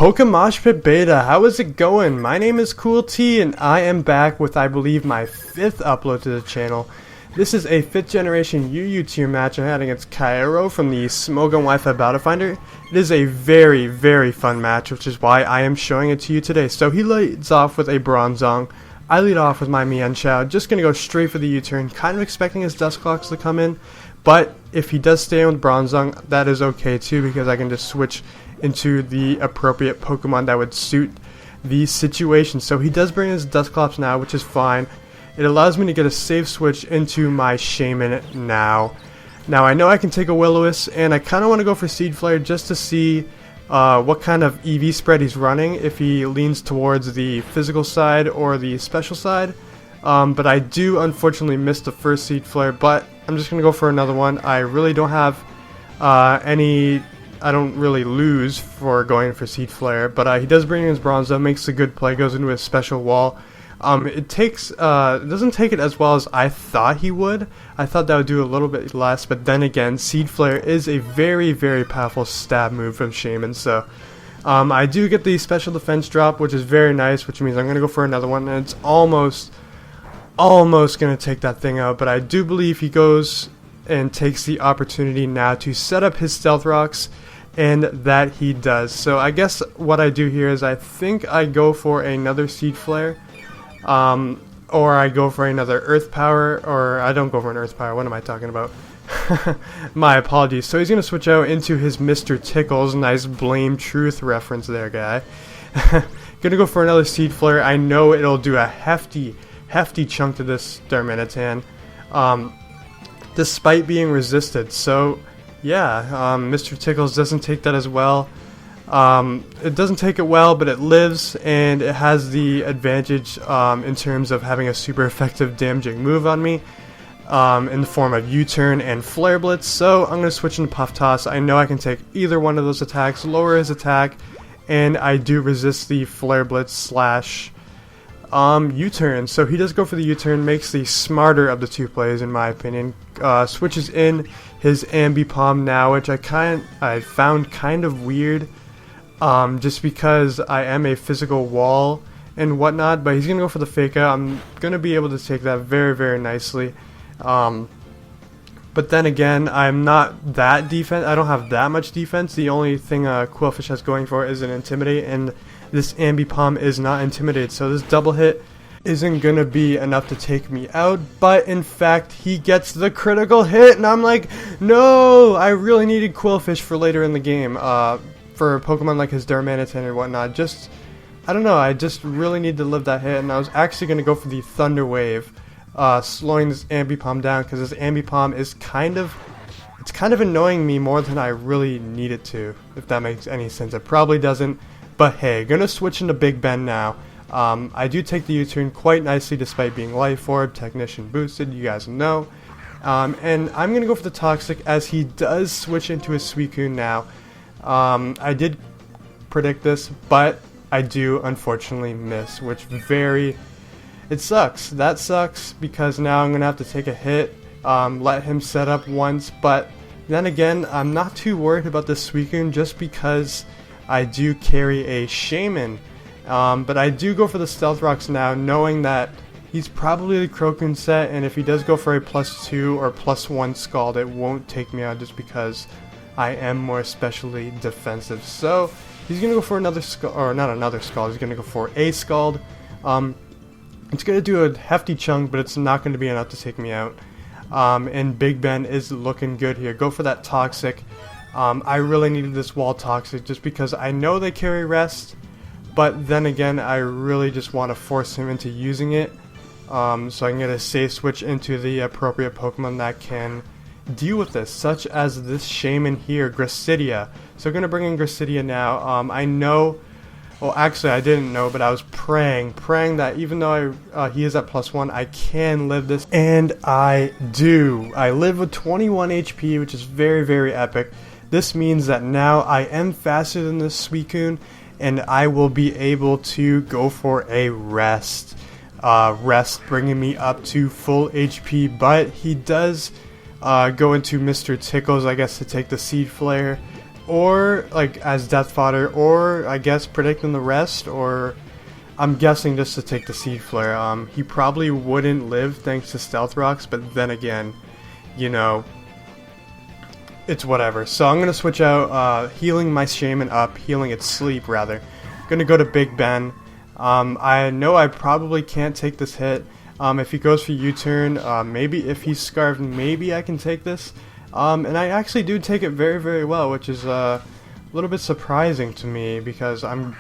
Pokemoshpitbeta, how is it going? My name is CoolT and I am back with, I believe, my 5th upload to the channel. This is a 5th generation UU tier match I had against Kyoro from the Smogon Wi-Fi Battle Finder. It is a very, very fun match, which is why I am showing it to you today. So he leads off with a Bronzong. I lead off with my Mienshao, just going to go straight for the U-turn, kind of expecting his Dusclops to come in. But if he does stay in with Bronzong, that is okay too, because I can just switch into the appropriate Pokemon that would suit the situation. So he does bring his Dusclops now, which is fine. It allows me to get a safe switch into my Shaman now. Now I know I can take a Will-O-Wisp, and I kind of want to go for Seed Flare just to see what kind of EV spread he's running, if he leans towards the physical side or the special side. But I do unfortunately miss the first Seed Flare, but I'm just going to go for another one. I really don't have I don't really lose for going for Seed Flare, but he does bring in his Bronzong, makes a good play, goes into a special wall. It doesn't take it as well as I thought he would. I thought that would do a little bit less, but then again, Seed Flare is a very, very powerful stab move from Shaman, so I do get the special defense drop, which is very nice, which means I'm going to go for another one, and it's almost going to take that thing out, but I do believe he goes and takes the opportunity now to set up his Stealth Rocks, and that he does. So I guess what I do here is I think I go for another Seed Flare, or I go for another Earth Power, or I don't go for an Earth Power. What am I talking about? My apologies. So he's going to switch out into his Mr. Tickles. Nice Blame Truth reference there, guy. Gonna go for another Seed Flare. I know it'll do a hefty chunk to this Darmanitan, despite being resisted. So yeah, Mr. Tickles doesn't take that as well. It doesn't take it well, but it lives, and it has the advantage in terms of having a super effective damaging move on me in the form of U-turn and Flare Blitz. So I'm going to switch into Puff Toss. I know I can take either one of those attacks, lower his attack, and I do resist the Flare Blitz slash U-turn. So he does go for the U-turn, makes the smarter of the two plays in my opinion. Switches in his Ambipom now, which I found kind of weird, just because I am a physical wall and whatnot, but he's gonna go for the Fake Out. I'm gonna be able to take that very, very nicely. But then again, I'm not that defense. I don't have that much defense. The only thing Quillfish has going for is an Intimidate, and this Ambipom is not Intimidated, so this double hit isn't gonna be enough to take me out. But in fact, he gets the critical hit, and I'm like, no! I really needed Quillfish for later in the game, for a Pokemon like his Darmanitan or whatnot. I don't know, I just really need to live that hit, and I was actually gonna go for the Thunder Wave, slowing this Ambipom down, because this Ambipom is kind of annoying me more than I really need it to, if that makes any sense. It probably doesn't, but hey, gonna switch into Big Ben now. I do take the U-turn quite nicely despite being Life Orb, Technician boosted, you guys know. And I'm gonna go for the Toxic as he does switch into his Suicune now. I did predict this, but I do unfortunately miss, which it sucks. That sucks, because now I'm gonna have to take a hit, let him set up once, but then again, I'm not too worried about this Suicune just because I do carry a Shaman. But I do go for the Stealth Rocks now, knowing that he's probably the Crocoon set, and if he does go for a +2 or +1 Scald, it won't take me out just because I am more especially defensive. So he's going to go for another Scald, or not another Scald, he's going to go for a Scald. It's going to do a hefty chunk, but it's not going to be enough to take me out. And Big Ben is looking good here. Go for that Toxic. I really needed this wall Toxic just because I know they carry Rest, but then again, I really just want to force him into using it, so I can get a safe switch into the appropriate Pokemon that can deal with this, such as this Shaman here, Gracidia. So I'm going to bring in Gracidia now. I know, well actually I didn't know, but I was praying that even though he is at +1, I can live this, and I do. I live with 21 HP, which is very, very epic. This means that now I am faster than this Suicune, and I will be able to go for a Rest. Rest bringing me up to full HP, but he does go into Mr. Tickles, I guess, to take the Seed Flare. or like as death fodder, or I guess predicting the rest, or I'm guessing just to take the Seed Flare. He probably wouldn't live thanks to Stealth Rocks, but then again, you know, it's whatever. So I'm gonna switch out healing my Shaman up, healing its sleep rather. Gonna go to Big Ben. I know I probably can't take this hit. If he goes for U-turn, maybe if he's Scarfed, maybe I can take this. And I actually do take it very, very well, which is a little bit surprising to me because I'm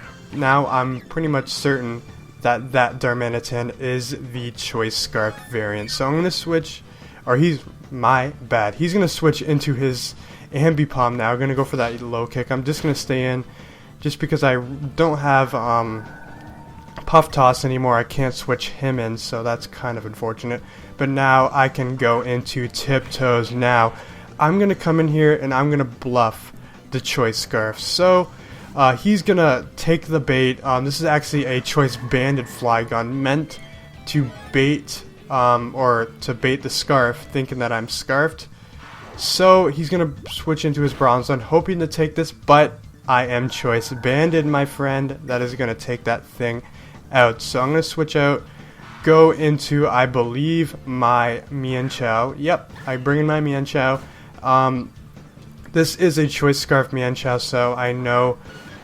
pretty much certain that Darmanitan is the Choice Scarf variant. So I'm going to switch, or he's going to switch into his Ambipom now. I'm going to go for that low kick. I'm just going to stay in just because I don't have Puff Toss anymore. I can't switch him in, so that's kind of unfortunate. But now I can go into Tiptoes now. I'm going to come in here and I'm going to bluff the Choice Scarf. So he's going to take the bait. This is actually a Choice Banded Flygon meant to bait the Scarf, thinking that I'm Scarfed. So he's going to switch into his Bronzong, hoping to take this, but I am Choice Banded, my friend. That is going to take that thing out. So I'm going to switch out, go into, I believe, my Mienshao. Yep, I bring in my Mienshao. This is a Choice Scarf Mienshao, so I know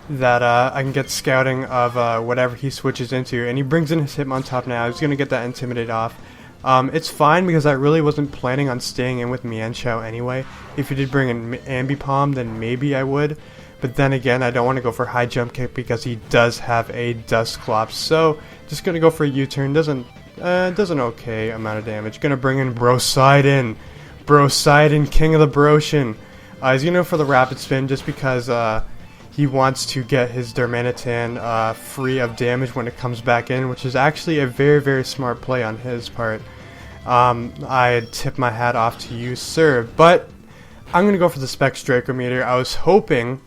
that I can get scouting of whatever he switches into. And he brings in his Hitmontop now. He's going to get that Intimidate off. It's fine because I really wasn't planning on staying in with Mienshao anyway. If he did bring in Ambipom, then maybe I would. But then again, I don't want to go for High Jump Kick because he does have a Dusclops. So just going to go for a U-turn. Does an okay amount of damage. Going to bring in Brosidon. Brosidon, King of the Broshin. He's going to go for the Rapid Spin just because he wants to get his Darmanitan free of damage when it comes back in, which is actually a very, very smart play on his part. I tip my hat off to you, sir. But I'm going to go for the Specs Dracometer. I was hoping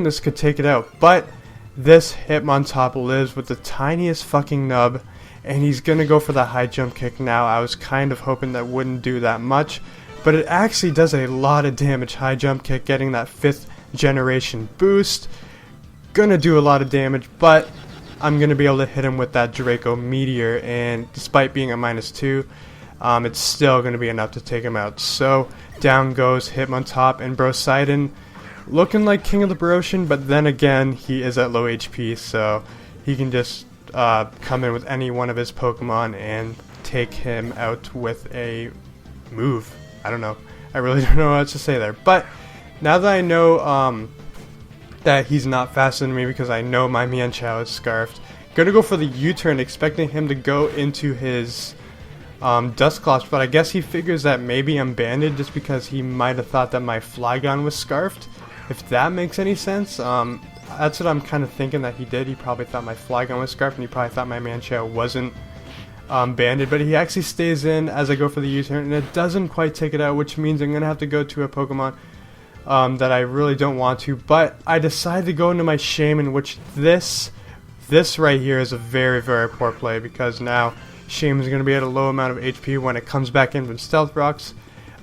this could take it out, but this Hitmontop lives with the tiniest fucking nub, and he's going to go for the High Jump Kick now. I was kind of hoping that wouldn't do that much, but it actually does a lot of damage. High Jump Kick, getting that 5th generation boost. Gonna do a lot of damage, but I'm gonna be able to hit him with that Draco Meteor, and despite being a -2, it's still gonna be enough to take him out. So down goes Hitmontop, and Brosidon looking like King of the Broshin, but then again, he is at low HP, so he can just come in with any one of his Pokemon and take him out with a move. I don't know. I really don't know what to say there. But now that I know that he's not faster than me because I know my Mienshao is Scarfed, gonna go for the U-turn, expecting him to go into his Dusclops, but I guess he figures that maybe I'm banded just because he might have thought that my Flygon was Scarfed. If that makes any sense, that's what I'm kind of thinking that he did. He probably thought my Flygon was Scarfed, and he probably thought my Mienshao wasn't banded, but he actually stays in as I go for the U-turn, and it doesn't quite take it out, which means I'm going to have to go to a Pokemon that I really don't want to, but I decided to go into my Shaman, which this right here is a very, very poor play, because now Shaman's going to be at a low amount of HP when it comes back in from Stealth Rocks.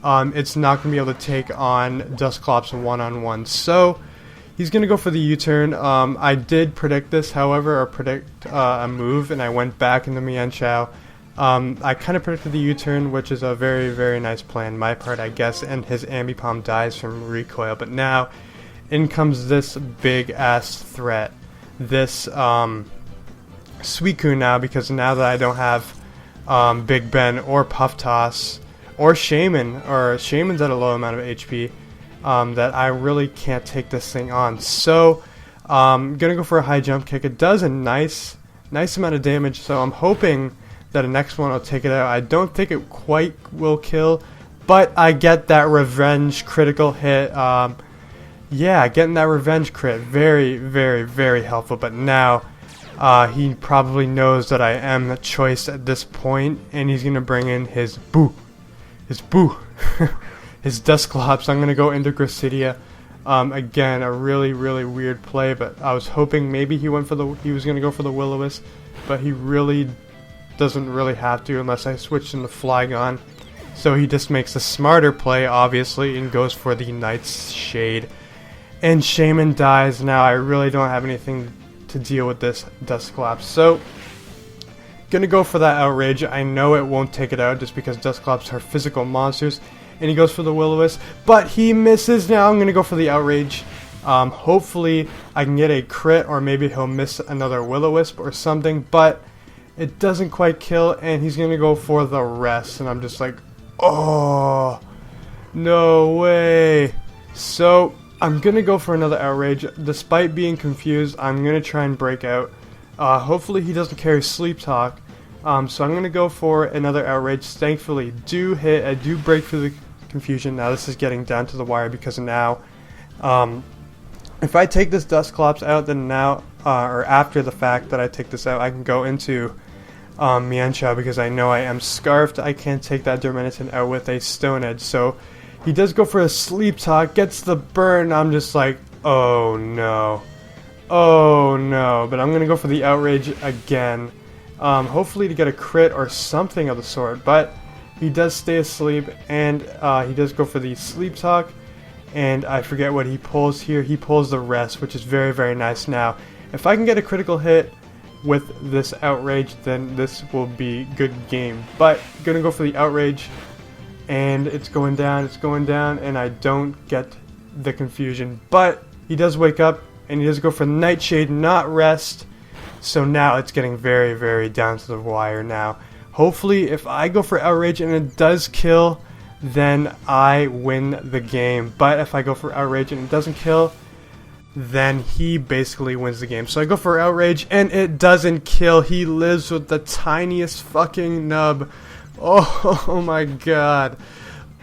It's not going to be able to take on Dusclops one-on-one, so he's going to go for the U-turn. I did predict this, however, or predict a move, and I went back into Mienshao. I kind of predicted the U-turn, which is a very, very nice play on my part, I guess, and his Ambipom dies from recoil. But now, in comes this big-ass threat. This Suicune now, because now that I don't have Big Ben or Puff Toss or Shaman, or Shaman's at a low amount of HP, that I really can't take this thing on. So, I'm going to go for a High Jump Kick. It does a nice amount of damage, so I'm hoping that the next one will take it out. I don't think it quite will kill, but I get that revenge critical hit. Yeah, getting that revenge crit, very, very, very helpful. But now he probably knows that I am the choice at this point, and he's gonna bring in his his Dusclops. I'm gonna go into Gracidia. Again, a really, really weird play, but I was hoping maybe he was gonna go for the Will-O-Wisp, but he really doesn't really have to unless I switch into Flygon. So he just makes a smarter play, obviously, and goes for the Nightshade. and Shaman dies. Now I really don't have anything to deal with this Dusclops, so gonna go for that Outrage. I know it won't take it out just because Dusclops are physical monsters, and he goes for the Will-O-Wisp, but he misses. Now I'm gonna go for the Outrage. Hopefully I can get a crit, or maybe he'll miss another Will-O-Wisp or something, but it doesn't quite kill, and he's gonna go for the rest, and I'm just like, oh, no way. So I'm gonna go for another Outrage. Despite being confused, I'm gonna try and break out. Hopefully he doesn't carry Sleep Talk, so I'm gonna go for another Outrage. Thankfully do hit. I do break through the confusion. Now this is getting down to the wire, because now if I take this Dusclops out, then now, or after the fact that I take this out, I can go into Mienshao, because I know I am Scarfed. I can't take that Darmanitan out with a Stone Edge. So he does go for a Sleep Talk, gets the burn. I'm just like, oh no. Oh no. But I'm going to go for the Outrage again. Hopefully to get a crit or something of the sort. But he does stay asleep, and he does go for the Sleep Talk. And I forget what he pulls here. He pulls the Rest, which is very, very nice. Now, if I can get a critical hit with this Outrage, then this will be good game. But gonna go for the Outrage, and it's going down, and I don't get the confusion. But he does wake up, and he does go for Nightshade, not Rest. So now it's getting very, very down to the wire now. Hopefully, if I go for Outrage and it does kill, then I win the game. But if I go for Outrage and it doesn't kill, then he basically wins the game. So I go for Outrage, and it doesn't kill. He lives with the tiniest fucking nub. Oh my god.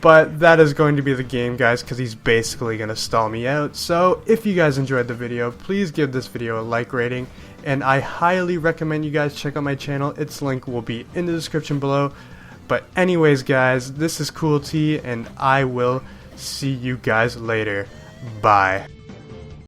But that is going to be the game, guys, because he's basically going to stall me out. So if you guys enjoyed the video, please give this video a like rating. And I highly recommend you guys check out my channel. Its link will be in the description below. But anyways, guys, this is TrainerCoolT, and I will see you guys later. Bye.